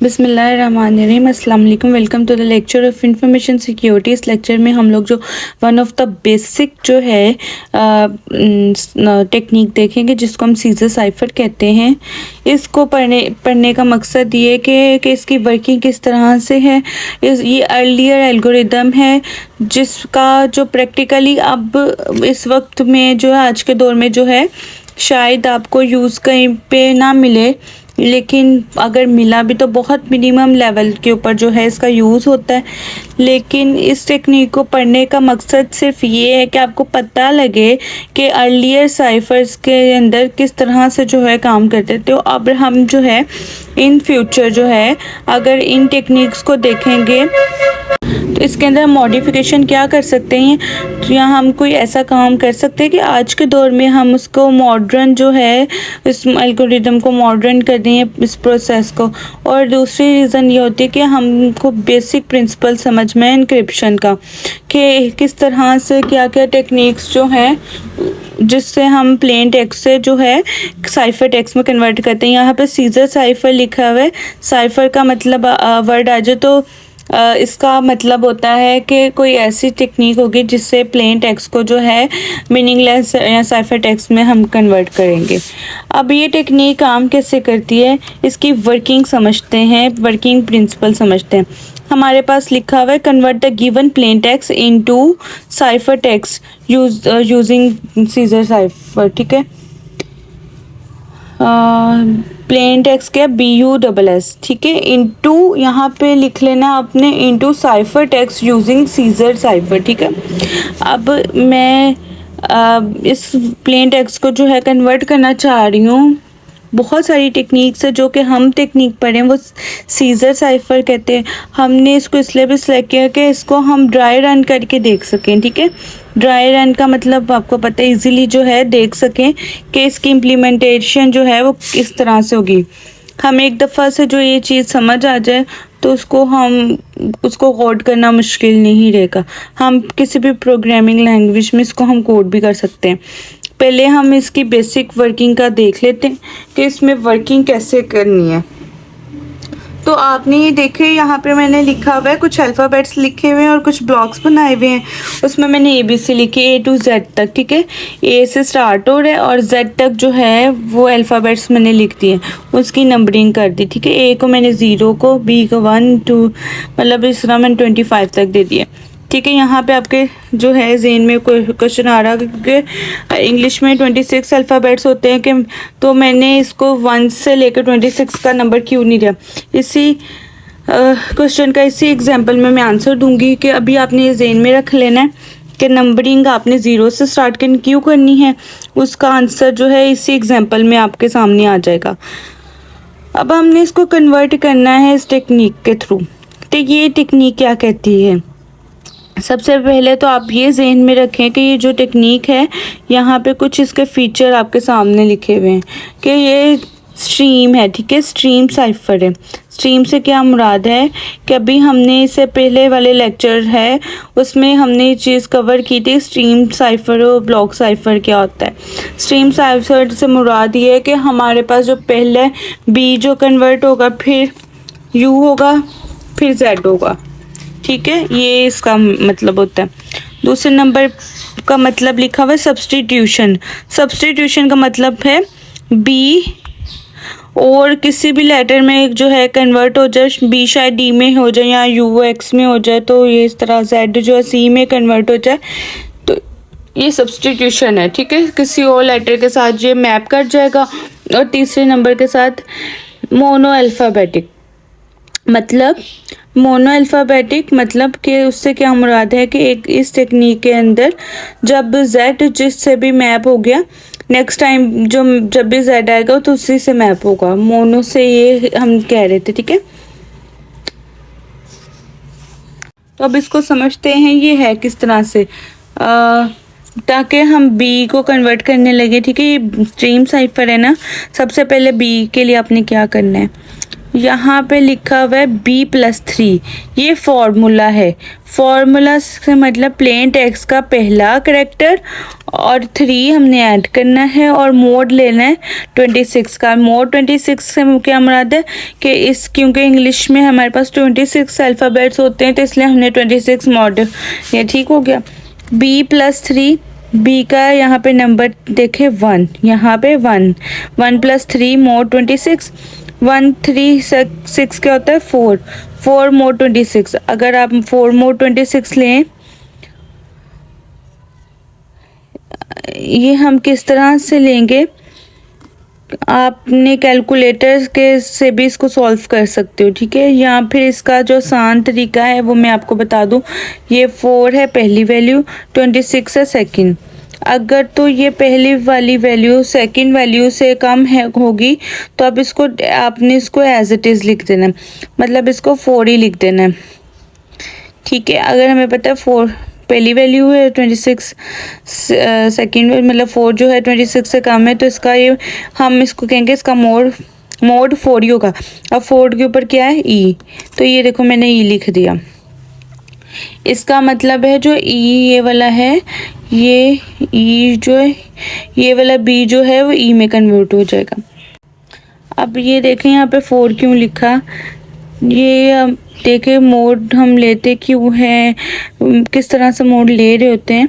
बिस्मिल्लाहिर्रहमानिर्रहीम। अस्सलाम वालेकुम। Welcome to the lecture of information security. इस लेक्चर में हम लोग जो वन ऑफ द बेसिक जो है टेक्निक देखेंगे जिसको हम सीजर साइफर कहते हैं। इसको पढ़ने का मकसद ये है कि इसकी वर्किंग किस तरह से है। ये अर्लियर एल्गोरिदम है जिसका जो प्रैक्टिकली अब इस वक्त में जो है आज के दौर में जो है शायद आपको यूज़ कहीं पे ना मिले, लेकिन अगर मिला भी तो बहुत मिनिमम लेवल के ऊपर जो है इसका यूज़ होता है। लेकिन इस टेक्निक को पढ़ने का मकसद सिर्फ ये है कि आपको पता लगे कि अर्लियर साइफर्स के अंदर किस तरह से जो है काम करते थे। तो अब हम जो है इन फ्यूचर जो है अगर इन टेक्निक्स को देखेंगे तो इसके अंदर मॉडिफिकेशन क्या कर सकते हैं। तो यहाँ हम कोई ऐसा काम कर सकते हैं कि आज के दौर में हम उसको मॉडर्न जो है इस एल्गोरिदम को मॉडर्न कर दें इस प्रोसेस को। और दूसरी रीज़न ये होती है कि हमको बेसिक प्रिंसिपल समझ में इंक्रिप्शन का कि किस तरह से क्या क्या टेक्निक्स जो हैं जिससे हम प्लेन टेक्स्ट से जो है साइफर टेक्स्ट में कन्वर्ट करते हैं। यहाँ पे सीजर साइफर लिखा हुआ है। साइफर का मतलब वर्ड आ जाए तो इसका मतलब होता है कि कोई ऐसी टेक्निक होगी जिससे प्लेन टेक्स्ट को जो है मीनिंगलेस या साइफर टेक्स्ट में हम कन्वर्ट करेंगे। अब ये टेक्निक काम कैसे करती है, इसकी वर्किंग समझते हैं, वर्किंग प्रिंसिपल समझते हैं। हमारे पास लिखा हुआ है convert the given plain text into cipher text using scissor cipher. ठीक है, प्लेन टेक्स्ट क्या BUSS, ठीक है, इनटू यहाँ पे लिख लेना आपने into cipher text using scissor cipher. ठीक है, अब मैं इस प्लेन टेक्स्ट को जो है कन्वर्ट करना चाह रही हूँ। बहुत सारी टेक्निक्स है जो कि हम टेक्निक पढ़े हैं वो सीजर साइफर कहते हैं। हमने इसको इसलिए भी सिलेक्ट किया कि इसको हम ड्राई रन करके देख सकें। ठीक है, ड्राई रन का मतलब आपको पता है, इजीली जो है देख सकें कि इसकी इम्प्लीमेंटेशन जो है वो किस तरह से होगी। हम एक दफ़ा से जो ये चीज़ समझ आ जाए तो उसको कोड करना मुश्किल नहीं रहेगा। हम किसी भी प्रोग्रामिंग लैंग्वेज में इसको हम कोड भी कर सकते हैं। पहले हम इसकी बेसिक वर्किंग का देख लेते हैं कि इसमें वर्किंग कैसे करनी है। तो आपने ये देखे यहाँ पे मैंने लिखा हुआ है, कुछ अल्फ़ाबेट्स लिखे हुए हैं और कुछ ब्लॉक्स बनाए हुए हैं। उसमें मैंने ABC लिखे A to Z तक। ठीक है, A से स्टार्ट हो रहा है और Z तक जो है वो अल्फ़ाबेट्स मैंने लिख दिए, उसकी नंबरिंग कर दी। ठीक है, A को मैंने 0 को, B को 1 2 मतलब इस तरह मैंने 25 तक दे दिए। ठीक है, यहाँ पे आपके जो है ज़हन में कोई क्वेश्चन आ रहा है क्योंकि इंग्लिश में 26 अल्फ़ाबेट्स होते हैं कि तो मैंने इसको 1 से लेकर 26 का नंबर क्यों नहीं दिया। इसी क्वेश्चन का इसी एग्जांपल में मैं आंसर दूंगी कि अभी आपने ये ज़हन में रख लेना है कि नंबरिंग आपने 0 से स्टार्ट क्यों करनी है। उसका आंसर जो है इसी एग्जाम्पल में आपके सामने आ जाएगा। अब हमने इसको कन्वर्ट करना है इस टेक्निक के थ्रू। तो ये टेक्निक क्या कहती है, सबसे पहले तो आप ये ज़हन में रखें कि ये जो टेक्निक है यहाँ पे कुछ इसके फीचर आपके सामने लिखे हुए हैं कि ये स्ट्रीम है। ठीक है, स्ट्रीम साइफर है। स्ट्रीम से क्या मुराद है कि अभी हमने इससे पहले वाले लेक्चर है उसमें हमने ये चीज़ कवर की थी, स्ट्रीम साइफर और ब्लॉक साइफर क्या होता है। स्ट्रीम साइफर से मुराद ये है कि हमारे पास जो पहले B जो कन्वर्ट होगा, फिर U होगा, फिर Z होगा। ठीक है, ये इसका मतलब होता है। दूसरे नंबर का मतलब लिखा हुआ है सब्स्टिट्यूशन। सब्स्टिट्यूशन का मतलब है B और किसी भी लेटर में जो है कन्वर्ट हो जाए, B शायद D में हो जाए या U X में हो जाए, तो ये इस तरह Z जो है C में कन्वर्ट हो जाए, तो ये सब्स्टिट्यूशन है। ठीक है, किसी और लेटर के साथ ये मैप कर जाएगा। और तीसरे नंबर के साथ मोनो अल्फ़ाबेटिक मतलब कि उससे क्या मुराद है कि एक इस टेक्निक के अंदर जब Z जिससे भी मैप हो गया, नेक्स्ट टाइम जब भी Z आएगा तो उसी से मैप होगा। मोनो से ये हम कह रहे थे। ठीक है, तो अब इसको समझते हैं ये है किस तरह से, ताकि हम B को कन्वर्ट करने लगे। ठीक है, ये स्ट्रीम साइफर है ना। सबसे पहले B के लिए आपने क्या करना है, यहाँ पे लिखा हुआ है b+3, ये फॉर्मूला है। फॉर्मूला से मतलब प्लेन टेक्स्ट का पहला करेक्टर और 3 हमने ऐड करना है और मोड लेना है 26 का। मोड 26 से क्या मुराद है कि इस क्योंकि इंग्लिश में हमारे पास 26 अल्फ़ाबेट्स होते हैं तो इसलिए हमने 26 मोड, ये ठीक हो गया। b+3, बी का यहाँ पे नंबर देखे 1, यहाँ पे 1, 1+3 मोड 26, 1 3 6 क्या होता है 4, 4 मोड 26। अगर आप 4 मोड 26 लें, ये हम किस तरह से लेंगे, आपने कैलकुलेटर के से भी इसको सॉल्व कर सकते हो, ठीक है। या फिर इसका जो आसान तरीका है वो मैं आपको बता दूं। ये 4 है पहली वैल्यू, 26 है सेकंड। अगर तो ये पहली वाली वैल्यू सेकंड वैल्यू से कम है होगी तो अब इसको आपने इसको एज इट इज़ लिख देना है, मतलब इसको 4 ही लिख देना है, ठीक है। अगर हमें पता है 4 पहली वैल्यू है 26, सेकंड मतलब 4 जो है 26 से कम है तो इसका ये हम इसको कहेंगे इसका मोड 4 ही होगा। अब 4 के ऊपर क्या है ई, तो ये देखो मैंने ई लिख दिया। इसका मतलब है जो ई ये वाला है, ये ई जो है ये वाला बी जो है वो ई में कन्वर्ट हो जाएगा। अब ये देखें यहाँ पे 4 क्यों लिखा, ये देखें मोड हम लेते क्यों हैं, किस तरह से मोड ले रहे होते हैं।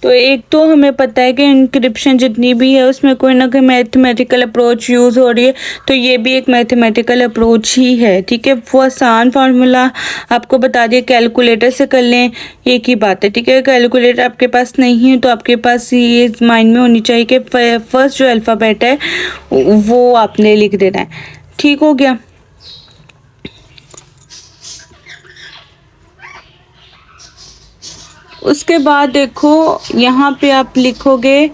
तो एक तो हमें पता है कि इंक्रिप्शन जितनी भी है उसमें कोई ना कोई मैथमेटिकल अप्रोच यूज़ हो रही है, तो ये भी एक मैथमेटिकल अप्रोच ही है, ठीक है। वो आसान फार्मूला आपको बता दिया, कैलकुलेटर से कर लें एक ही बात है, ठीक है। कैलकुलेटर आपके पास नहीं है तो आपके पास ये माइंड में होनी चाहिए कि फर्स्ट जो अल्फ़ाबेट है वो आपने लिख देना है, ठीक हो गया। उसके बाद देखो यहाँ पे आप लिखोगे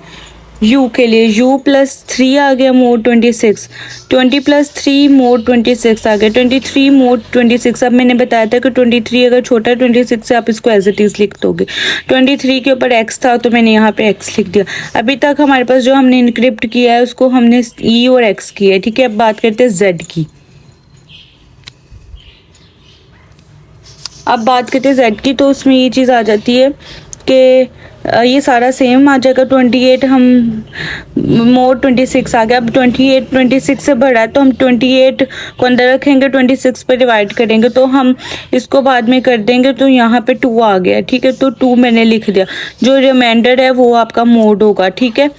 u के लिए, u+3 आ गया मोड 26, 20+3 मोड 26 आ गया, 23 मोड 26। अब मैंने बताया था कि 23 अगर छोटा है 26 से आप इसको एज इट इज़ लिख दोगे। 23 के ऊपर x था तो मैंने यहाँ पे x लिख दिया। अभी तक हमारे पास जो हमने इनक्रिप्ट किया है उसको हमने e और x किया है, ठीक है। अब बात करते हैं z की। अब बात करते हैं z की, तो उसमें ये चीज़ आ जाती है कि ये सारा सेम आ जाएगा। 28 हम मोड 26 आ गया। अब 28 26 से बढ़ा है तो हम 28 को अंदर रखेंगे, 26 पे डिवाइड करेंगे तो हम इसको बाद में कर देंगे। तो यहाँ पे 2 आ गया, ठीक है। तो 2 मैंने लिख दिया, जो रिमाइंडर है वो आपका मोड होगा, ठीक है।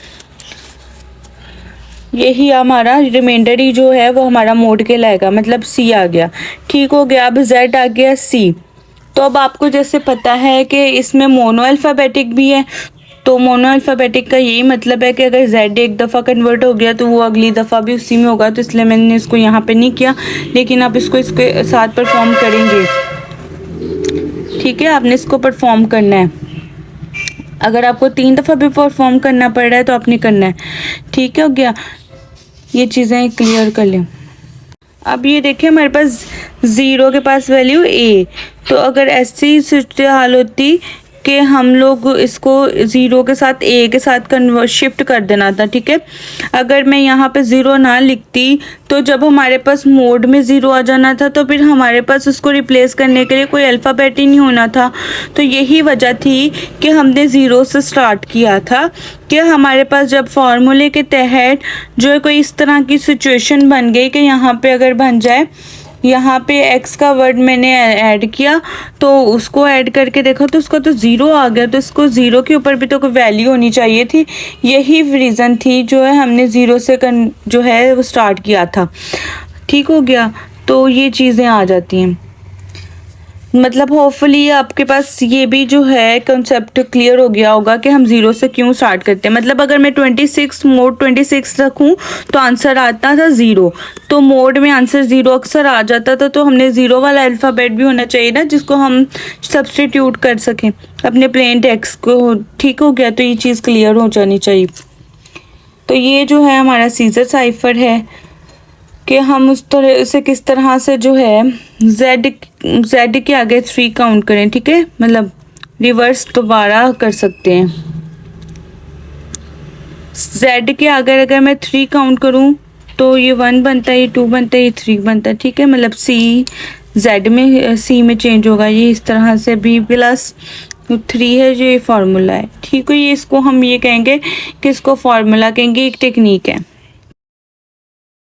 यही हमारा रिमाइंडर ही जो है वो हमारा मोड के लाएगा, मतलब सी आ गया, ठीक हो गया। अब जेड आ गया सी। तो अब आपको जैसे पता है कि इसमें मोनो अल्फ़ाबेटिक भी है, तो मोनो अल्फ़ाबेटिक का यही मतलब है कि अगर जेड एक दफ़ा कन्वर्ट हो गया तो वो अगली दफ़ा भी उसी में होगा। तो इसलिए मैंने इसको यहाँ पे नहीं किया, लेकिन आप इसको इसके साथ परफॉर्म करेंगे, ठीक है। आपने इसको परफॉर्म करना है। अगर आपको 3 दफ़ा भी परफॉर्म करना पड़ रहा है तो आपने करना है, ठीक हो गया। ये चीज़ें क्लियर कर लें। अब ये देखिए हमारे पास 0 के पास वैल्यू a, तो अगर ऐसी सूरत हाल होती कि हम लोग इसको 0 के साथ a के साथ कन्वर्ट शिफ्ट कर देना था, ठीक है। अगर मैं यहाँ पे 0 ना लिखती तो जब हमारे पास मोड में 0 आ जाना था तो फिर हमारे पास उसको रिप्लेस करने के लिए कोई अल्फ़ाबेट ही नहीं होना था। तो यही वजह थी कि हमने 0 से स्टार्ट किया था कि हमारे पास जब फार्मूले के तहत जो है कोई इस तरह की सिचुएशन बन गई कि यहाँ पे अगर बन जाए, यहाँ पे x का वर्ड मैंने ऐड किया तो उसको ऐड करके देखा तो उसका तो 0 आ गया, तो इसको 0 के ऊपर भी तो कोई वैल्यू होनी चाहिए थी। यही रीज़न थी जो है हमने 0 से जो है वो स्टार्ट किया था, ठीक हो गया। तो ये चीज़ें आ जाती हैं, मतलब होपफुली आपके पास ये भी जो है कंसेप्ट क्लियर हो गया होगा कि हम 0 से क्यों स्टार्ट करते हैं। मतलब अगर मैं 26 मोड 26 रखूं तो आंसर आता था 0, तो मोड में आंसर 0 अक्सर आ जाता था। तो हमने 0 वाला अल्फ़ाबेट भी होना चाहिए ना जिसको हम सब्सटीट्यूट कर सकें अपने प्लेन टेक्स्ट को, ठीक हो गया। तो ये चीज़ क्लियर हो जानी चाहिए। तो ये जो है हमारा सीजर साइफर है कि हम उस तरह से किस तरह से जो है जेड के आगे 3 काउंट करें, ठीक है। मतलब रिवर्स दोबारा कर सकते हैं। Z के अगर मैं 3 काउंट करूँ तो ये 1 बनता है, ये 2 बनता है, ये 3 बनता है, ठीक है। मतलब C में चेंज होगा ये इस तरह से, B प्लस 3 है जो ये फार्मूला है, ठीक है। ये इसको हम ये कहेंगे कि इसको फार्मूला कहेंगे, एक टेक्निक है।